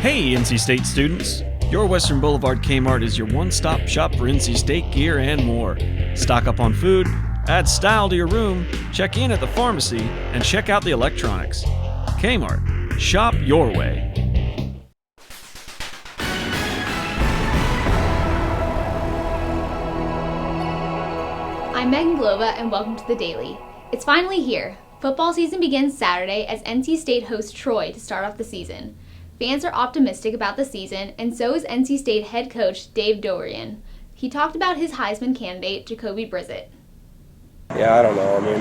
Hey, NC State students! Your Western Boulevard Kmart is your one-stop shop for NC State gear and more. Stock up on food, add style to your room, check in at the pharmacy, and check out the electronics. Kmart. Shop your way. I'm Meghan Glova, and welcome to The Daily. It's finally here. Football season begins Saturday as NC State hosts Troy to start off the season. Fans are optimistic about the season, and so is NC State head coach Dave Dorian. He talked about his Heisman candidate, Jacoby Brissett. Yeah, I don't know. I mean,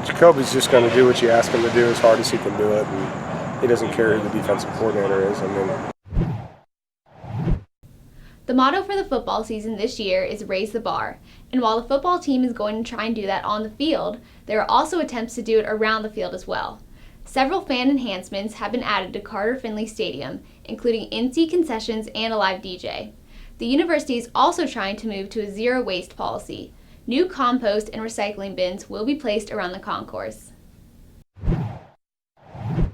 Jacoby's just going to do what you ask him to do as hard as he can do it, and he doesn't care who the defensive coordinator is. The motto for the football season this year is Raise the Bar, and while the football team is going to try and do that on the field, there are also attempts to do it around the field as well. Several fan enhancements have been added to Carter Finley Stadium, including in-seat concessions and a live DJ. The university is also trying to move to a zero-waste policy. New compost and recycling bins will be placed around the concourse. And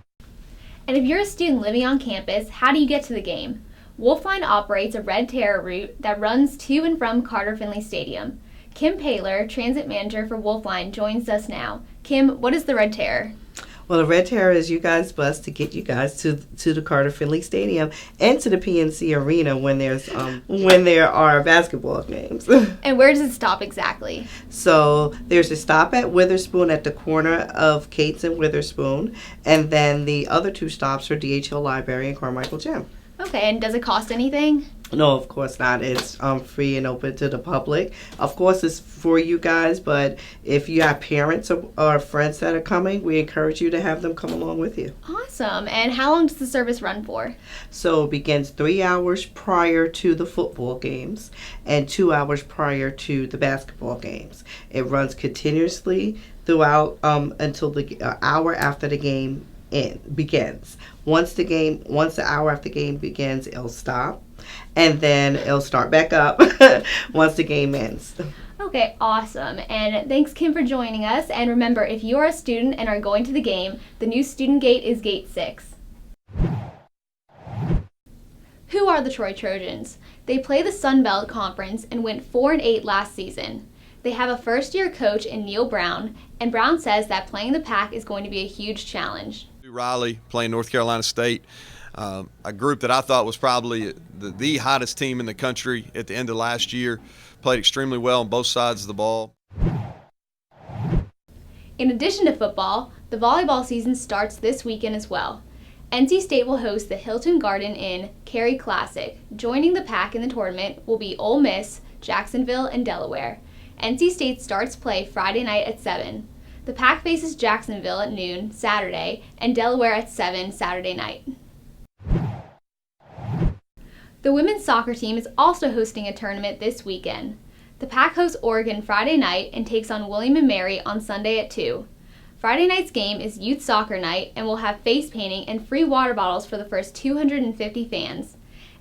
if you're a student living on campus, how do you get to the game? Wolfpack operates a Red Terror route that runs to and from Carter Finley Stadium. Kim Paler, transit manager for Wolfpack, joins us now. Kim, what is the Red Terror? Well, the Red Terror is you guys' bus to get you guys to the Carter Finley Stadium and to the PNC Arena when there are basketball games. And where does it stop exactly? So there's a stop at Witherspoon at the corner of Cates and Witherspoon, and then the other two stops are DHL Library and Carmichael Gym. Okay, and does it cost anything? No, of course not. It's free and open to the public. Of course, it's for you guys, but if you have parents or friends that are coming, we encourage you to have them come along with you. Awesome. And how long does the service run for? So it begins 3 hours prior to the football games and 2 hours prior to the basketball games. It runs continuously throughout until the hour after the game begins. Once the hour after the game begins, it'll stop, and then it'll start back up once the game ends. Okay, awesome. And thanks, Kim, for joining us. And remember, if you are a student and are going to the game, the new student gate is Gate 6. Who are the Troy Trojans? They play the Sun Belt Conference and went 4-8 last season. They have a first-year coach in Neil Brown, and Brown says that playing the Pack is going to be a huge challenge. Riley playing North Carolina State, a group that I thought was probably the hottest team in the country at the end of last year, played extremely well on both sides of the ball. In addition to football, the volleyball season starts this weekend as well. NC State will host the Hilton Garden Inn Cary Classic. Joining the Pack in the tournament will be Ole Miss, Jacksonville, and Delaware. NC State starts play Friday night at 7. The Pack faces Jacksonville at noon Saturday and Delaware at 7 Saturday night. The women's soccer team is also hosting a tournament this weekend. The Pack hosts Oregon Friday night and takes on William & Mary on Sunday at 2. Friday night's game is youth soccer night and will have face painting and free water bottles for the first 250 fans.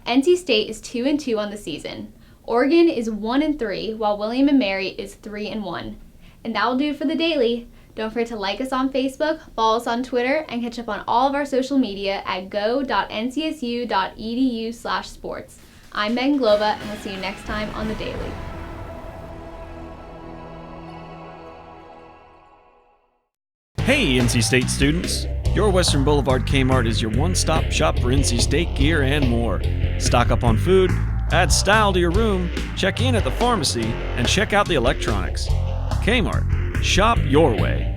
NC State is 2-2 on the season. Oregon is 1-3, while William & Mary is 3-1. And that will do it for The Daily. Don't forget to like us on Facebook, follow us on Twitter, and catch up on all of our social media at go.ncsu.edu/sports. I'm Meghan Glova, and we'll see you next time on The Daily. Hey, NC State students! Your Western Boulevard Kmart is your one-stop shop for NC State gear and more. Stock up on food, add style to your room, check in at the pharmacy, and check out the electronics. Kmart. Shop your way.